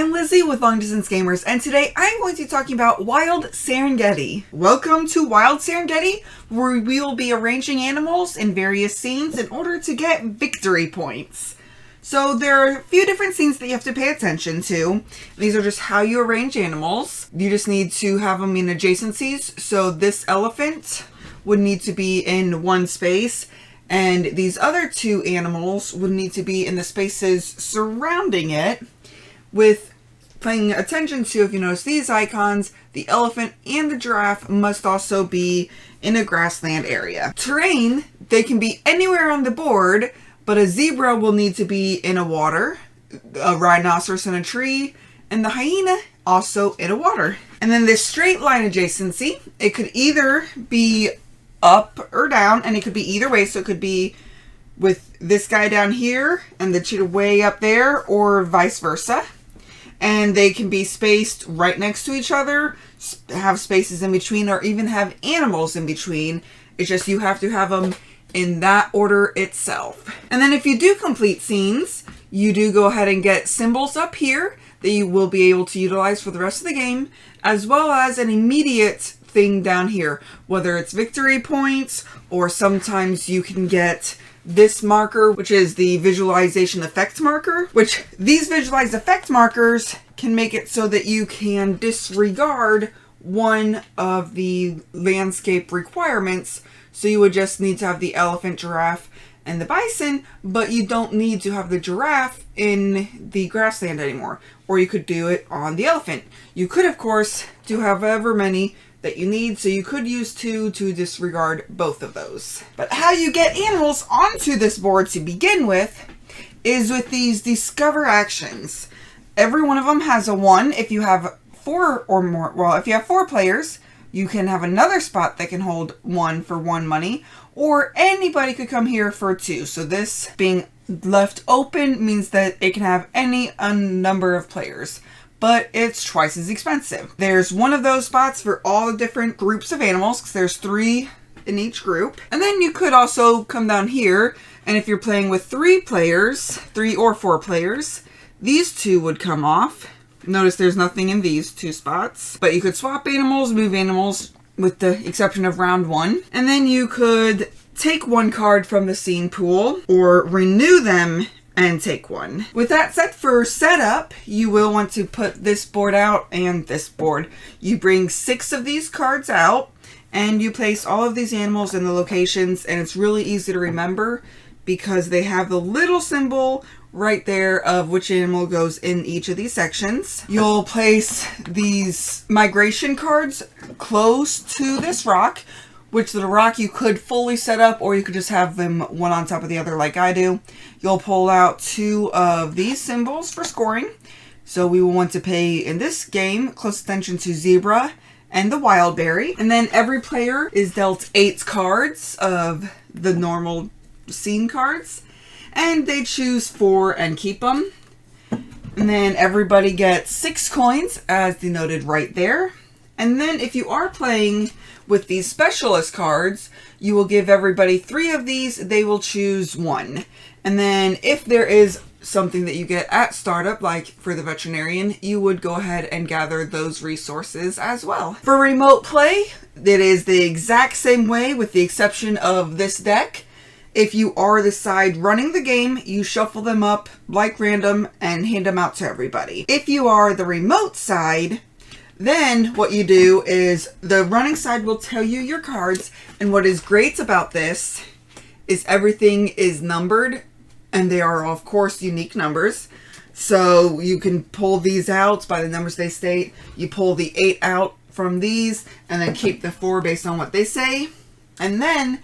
I'm Lizzy with Long Distance Gamers, and today I'm going to be talking about Wild Serengeti. Welcome to Wild Serengeti, where we will be arranging animals in various scenes in order to get victory points. So there are a few different scenes that you have to pay attention to. These are just how you arrange animals. You just need to have them in adjacencies. So this elephant would need to be in one space, and these other two animals would need to be in the spaces surrounding it, with paying attention to, if you notice these icons, the elephant and the giraffe must also be in a grassland area. Terrain, they can be anywhere on the board, but a zebra will need to be in a water, a rhinoceros in a tree, and the hyena also in a water. And then this straight line adjacency, it could either be up or down, and it could be either way. So it could be with this guy down here and the cheetah way up there, or vice versa. And they can be spaced right next to each other, have spaces in between, or even have animals in between. It's just you have to have them in that order itself. And then if you do complete scenes, you do go ahead and get symbols up here that you will be able to utilize for the rest of the game, as well as an immediate thing down here, whether it's victory points, or sometimes you can get this marker, which is the visualization effect marker, which these visualized effect markers can make it so that you can disregard one of the landscape requirements. So you would just need to have the elephant, giraffe, and the bison, but you don't need to have the giraffe in the grassland anymore. Or you could do it on the elephant. You could, of course, do however many that you need, so you could use two to disregard both of those. But how you get animals onto this board to begin with is with these discover actions. Every one of them has a 1. If you have 4 or more, well, if you have 4 players, you can have another spot that can hold 1 for 1 money, or anybody could come here for 2. So this being left open means that it can have any number of players, but it's twice as expensive. There's one of those spots for all the different groups of animals, because there's 3 in each group. And then you could also come down here, and if you're playing with 3 players, 3 or 4 players, these 2 would come off. Notice there's nothing in these 2 spots, but you could swap animals, move animals, with the exception of round 1. And then you could take 1 card from the scene pool, or renew them and take 1. With that said, for setup, you will want to put this board out and this board. You bring 6 of these cards out, and you place all of these animals in the locations, and it's really easy to remember because they have the little symbol right there of which animal goes in each of these sections. You'll place these migration cards close to this rock, which the rock you could fully set up, or you could just have them one on top of the other like I do. You'll pull out 2 of these symbols for scoring. So we will want to pay, in this game, close attention to zebra and the wild berry. And then every player is dealt 8 cards of the normal scene cards, and they choose 4 and keep them. And then everybody gets 6 coins, as denoted right there. And then if you are playing with these specialist cards, you will give everybody 3 of these. They will choose 1. And then if there is something that you get at startup, like for the veterinarian, you would go ahead and gather those resources as well. For remote play, it is the exact same way with the exception of this deck. If you are the side running the game, you shuffle them up like random and hand them out to everybody. If you are the remote side, then what you do is the running side will tell you your cards, and what is great about this is everything is numbered, and they are of course unique numbers. So you can pull these out by the numbers they state. You pull the 8 out from these and then keep the 4 based on what they say. And then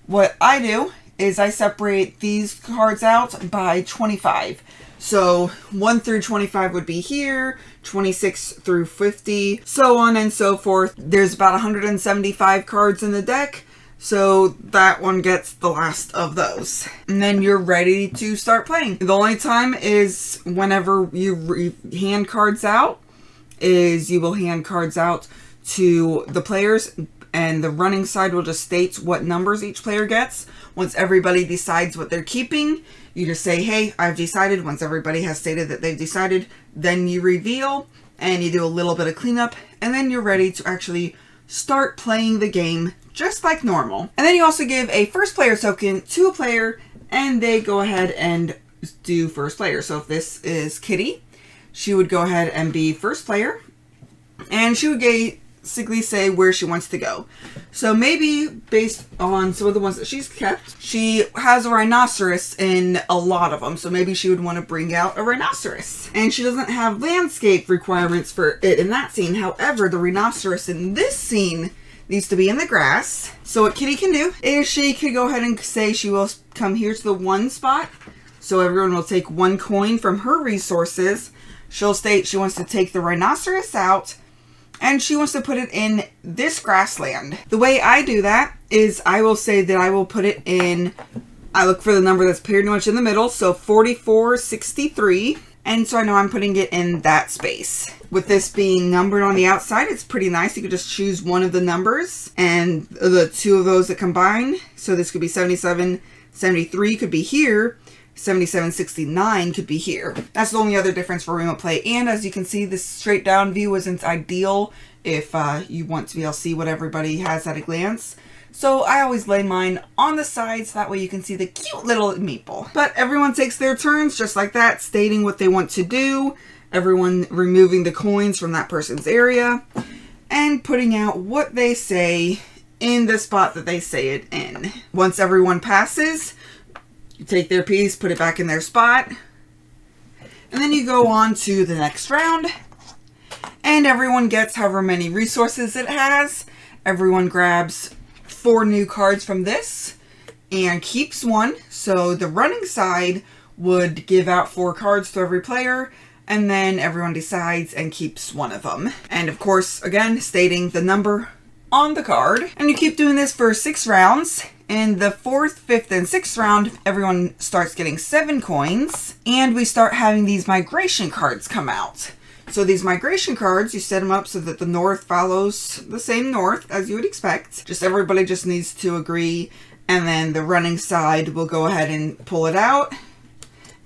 what I do is I separate these cards out by 25. So 1 through 25 would be here, 26 through 50, so on and so forth. There's about 175 cards in the deck, so that one gets the last of those. And then you're ready to start playing. The only time is whenever you hand cards out, is you will hand cards out to the players, and the running side will just state what numbers each player gets. Once everybody decides what they're keeping, you just say, hey, I've decided. Once everybody has stated that they've decided, then you reveal and you do a little bit of cleanup, and then you're ready to actually start playing the game just like normal. And then you also give a first player token to a player, and they go ahead and do first player. So if this is Kitty, she would go ahead and be first player, and she would basically say where she wants to go. So maybe based on some of the ones that she's kept, she has a rhinoceros in a lot of them. So maybe she would want to bring out a rhinoceros. And she doesn't have landscape requirements for it in that scene. However, the rhinoceros in this scene needs to be in the grass. So what Kitty can do is she could go ahead and say she will come here to the 1 spot. So everyone will take 1 coin from her resources. She'll state she wants to take the rhinoceros out, and she wants to put it in this grassland. The way I do that is I will say that I will put it in, I look for the number that's pretty much in the middle, so 4463. And so I know I'm putting it in that space. With this being numbered on the outside, it's pretty nice. You could just choose one of the numbers and the 2 of those that combine. So this could be 77, 73 could be here. 7769 could be here. That's the only other difference for remote play. And as you can see, this straight down view isn't ideal if you want to be able to see what everybody has at a glance. So I always lay mine on the sides, that way you can see the cute little meeple. But everyone takes their turns just like that, stating what they want to do. Everyone removing the coins from that person's area and putting out what they say in the spot that they say it in. Once everyone passes, you take their piece, put it back in their spot, and then you go on to the next round, and everyone gets however many resources it has. Everyone grabs 4 new cards from this and keeps 1. So the running side would give out 4 cards to every player, and then everyone decides and keeps 1 of them. And of course, again, stating the number on the card. And you keep doing this for 6 rounds. In the 4th, 5th, and 6th round, everyone starts getting 7 coins, and we start having these migration cards come out. So these migration cards, you set them up so that the north follows the same north as you would expect. Just everybody just needs to agree, and then the running side will go ahead and pull it out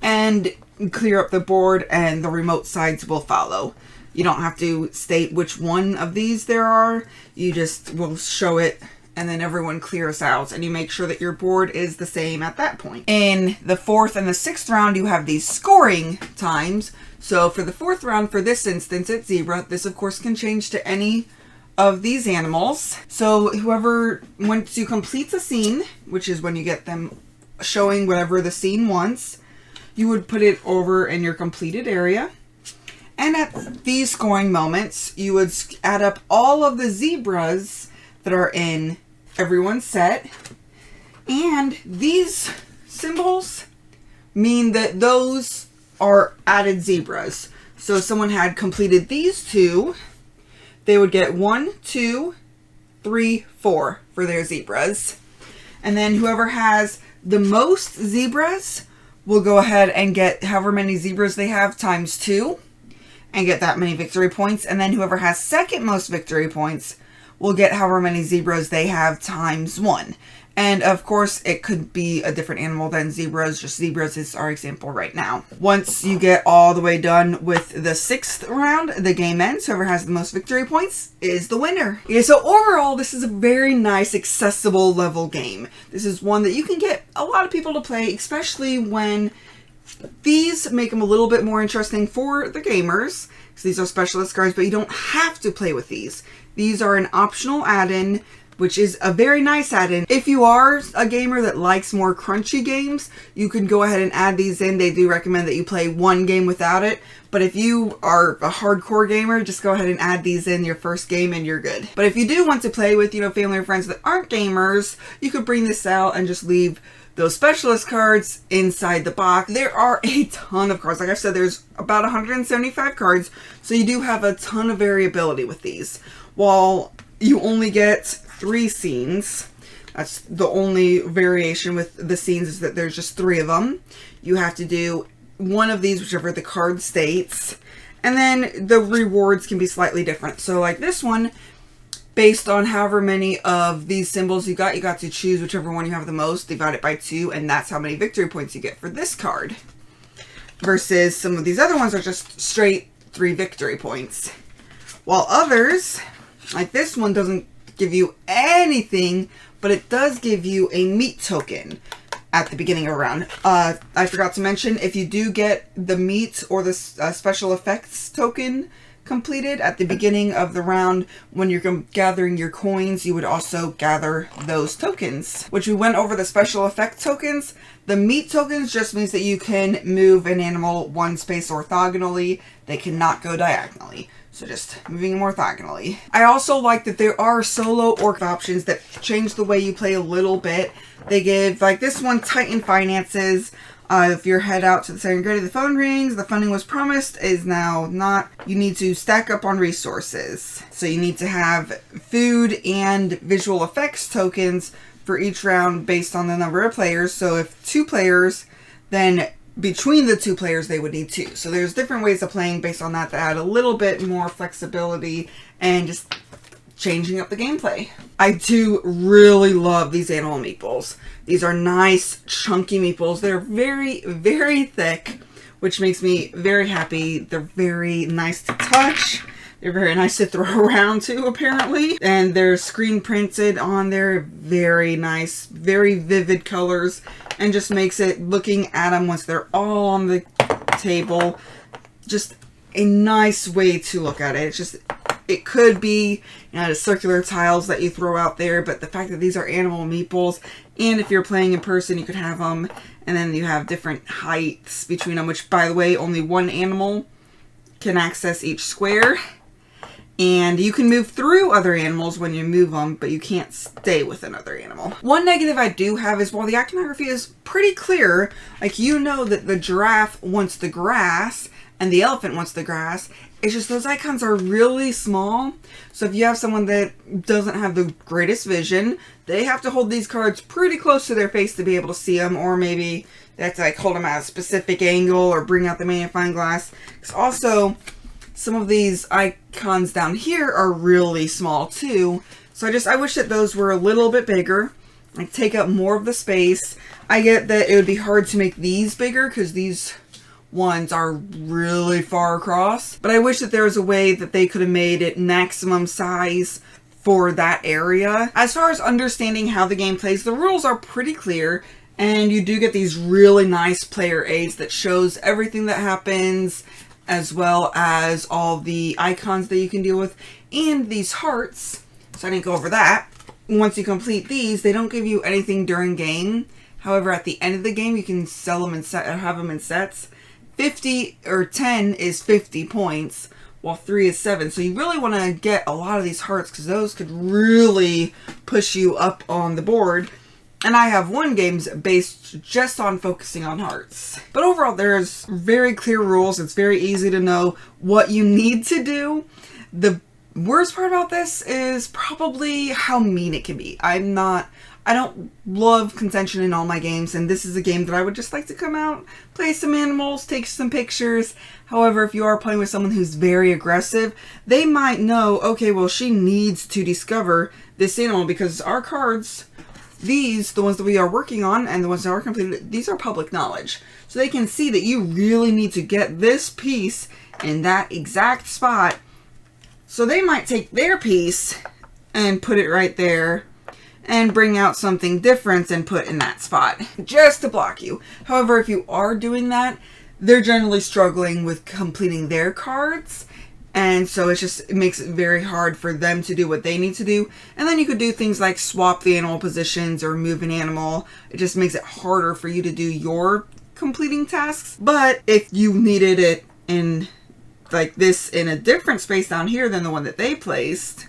and clear up the board, and the remote sides will follow. You don't have to state which one of these there are. You just will show it, and then everyone clears out, and you make sure that your board is the same at that point. In the 4th and the 6th round, you have these scoring times. So for the 4th round, for this instance, it's zebra. This, of course, can change to any of these animals. So whoever, once you complete the scene, which is when you get them showing whatever the scene wants, you would put it over in your completed area. And at these scoring moments, you would add up all of the zebras that are in everyone's set, and these symbols mean that those are added zebras. So if someone had completed these 2, they would get 1, 2, 3, 4 for their zebras. And then whoever has the most zebras will go ahead and get however many zebras they have times 2 and get that many victory points. And then whoever has second most victory points will get however many zebras they have times 1. And of course, it could be a different animal than zebras. Just zebras is our example right now. Once you get all the way done with the 6th round, the game ends. Whoever has the most victory points is the winner. Yeah, so overall, this is a very nice, accessible level game. This is one that you can get a lot of people to play, especially when these make them a little bit more interesting for the gamers. So these are specialist cards, but you don't have to play with these. These are an optional add-in, which is a very nice add-in. If you are a gamer that likes more crunchy games, you can go ahead and add these in. They do recommend that you play 1 game without it. But if you are a hardcore gamer, just go ahead and add these in your first game and you're good. But if you do want to play with, family or friends that aren't gamers, you could bring this out and just leave those specialist cards inside the box. There are a ton of cards. Like I said, there's about 175 cards. So you do have a ton of variability with these. While you only get 3 scenes, that's the only variation with the scenes, is that there's just 3 of them. You have to do one of these, whichever the card states, and then the rewards can be slightly different. So like this one, based on however many of these symbols you got to choose whichever one you have the most, divide it by 2, and that's how many victory points you get for this card. Versus some of these other ones are just straight 3 victory points. While others, like this one, doesn't give you anything, but it does give you a meat token at the beginning of a round. I forgot to mention, if you do get the meat or the special effects token completed at the beginning of the round, when you're gathering your coins, you would also gather those tokens. Which we went over the special effect tokens. The meat tokens just means that you can move an animal 1 space orthogonally. They cannot go diagonally. So just moving them orthogonally. I also like that there are solo orc options that change the way you play a little bit. They give, like this one, Titan Finances. If you're head out to the Serengeti, the phone rings, the funding was promised, is now not. You need to stack up on resources. So you need to have food and visual effects tokens for each round based on the number of players. So if 2 players, then between the 2 players they would need 2. So there's different ways of playing based on that add a little bit more flexibility and just changing up the gameplay. I do really love these animal meeples. These are nice chunky meeples. They're very, very thick, which makes me very happy. They're very nice to touch. They're very nice to throw around too, apparently. And they're screen printed on there. Very nice, very vivid colors, and just makes it, looking at them once they're all on the table, just a nice way to look at it. It's just, it could be, you know, the circular tiles that you throw out there, but the fact that these are animal meeples, and if you're playing in person, you could have them, and then you have different heights between them, which, by the way, only 1 animal can access each square. And you can move through other animals when you move them, but you can't stay with another animal. One negative I do have is while the iconography is pretty clear, like you know that the giraffe wants the grass and the elephant wants the grass, it's just those icons are really small. So if you have someone that doesn't have the greatest vision, they have to hold these cards pretty close to their face to be able to see them, or maybe they have to like hold them at a specific angle or bring out the magnifying glass. Because also, some of these icons down here are really small too. So I wish that those were a little bit bigger, like take up more of the space. I get that it would be hard to make these bigger because these ones are really far across. But I wish that there was a way that they could have made it maximum size for that area. As far as understanding how the game plays, the rules are pretty clear. And you do get these really nice player aids that shows everything that happens, as well as all the icons that you can deal with, and these hearts. So I didn't go over that. Once you complete these, they don't give you anything during game. However, at the end of the game, you can sell them and have them in sets. 50 or 10 is 50 points, while 3 is 7. So you really want to get a lot of these hearts because those could really push you up on the board. And I have 1 games based just on focusing on hearts. But overall, there's very clear rules. It's very easy to know what you need to do. The worst part about this is probably how mean it can be. I don't love contention in all my games, and this is a game that I would just like to come out, play some animals, take some pictures. However, if you are playing with someone who's very aggressive, they might know, okay, well, she needs to discover this animal because our cards, these, the ones that we are working on and the ones that are completed, these are public knowledge. So they can see that you really need to get this piece in that exact spot. So they might take their piece and put it right there and bring out something different and put in that spot just to block you. However, if you are doing that, they're generally struggling with completing their cards. And so it makes it very hard for them to do what they need to do. And then you could do things like swap the animal positions or move an animal. It just makes it harder for you to do your completing tasks. But if you needed it in like this in a different space down here than the one that they placed,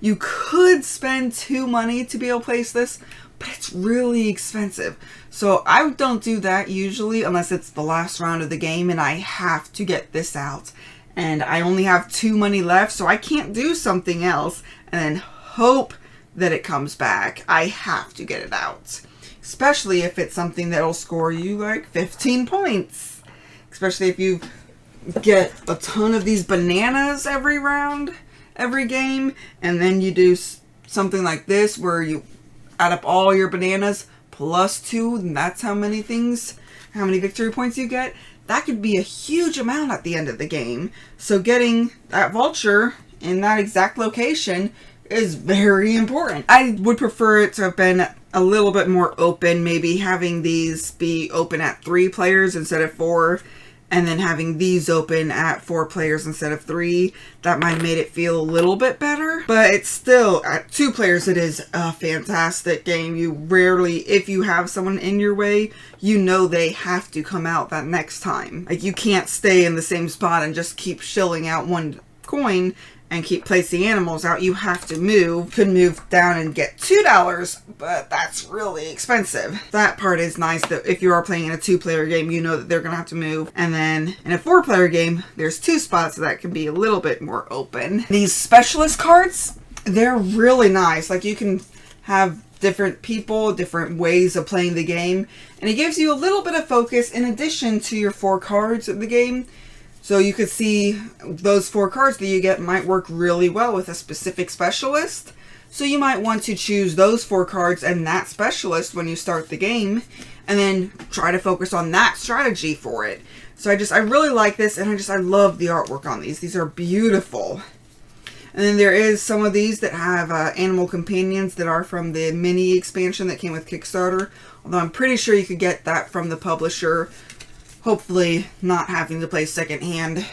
you could spend 2 money to be able to place this, but it's really expensive. So I don't do that usually unless it's the last round of the game and I have to get this out. And I only have 2 money left, so I can't do something else and then hope that it comes back. I have to get it out. Especially if it's something that'll score you like 15 points. Especially if you get a ton of these bananas every round. every game, and then you do something like this where you add up all your bananas plus 2, and that's how many victory points you get. That could be a huge amount at the end of the game. So getting that vulture in that exact location is very important. I would prefer it to have been a little bit more open, maybe having these be open at 3 players instead of 4, and then having these open at 4 players instead of 3. That might have made it feel a little bit better, but it's still, at 2 players, it is a fantastic game. You rarely, if you have someone in your way, you know they have to come out that next time. Like, you can't stay in the same spot and just keep shilling out 1 coin and keep placing animals out. You have to move. You could move down and get $2, but that's really expensive. That part is nice, that if you are playing in a 2-player game, you know that they're going to have to move. And then in a 4-player game, there's 2 spots, so that can be a little bit more open. These specialist cards, they're really nice. Like, you can have different people, different ways of playing the game, and it gives you a little bit of focus in addition to your 4 cards of the game. So you could see those 4 cards that you get might work really well with a specific specialist. So you might want to choose those 4 cards and that specialist when you start the game, and then try to focus on that strategy for it. So I really like this, and I love the artwork on these. These are beautiful. And then there is some of these that have animal companions that are from the mini expansion that came with Kickstarter. Although I'm pretty sure you could get that from the publisher. Hopefully not having to play secondhand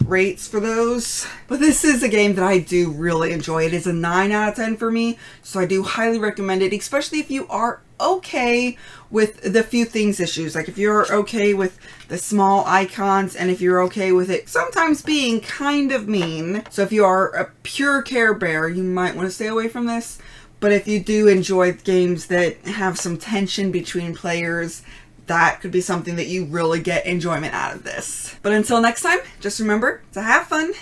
rates for those. But this is a game that I do really enjoy. It is a 9 out of 10 for me, so I do highly recommend it, especially if you are okay with the few things issues. Like if you're okay with the small icons, and if you're okay with it sometimes being kind of mean. So if you are a pure Care Bear, you might want to stay away from this. But if you do enjoy games that have some tension between players, that could be something that you really get enjoyment out of this. But until next time, just remember to have fun,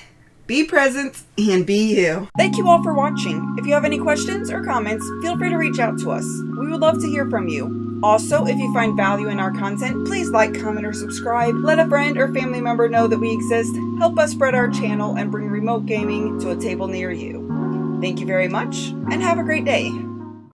be present, and be you. Thank you all for watching. If you have any questions or comments, feel free to reach out to us. We would love to hear from you. Also, if you find value in our content, please like, comment, or subscribe. Let a friend or family member know that we exist. Help us spread our channel and bring remote gaming to a table near you. Thank you very much, and have a great day.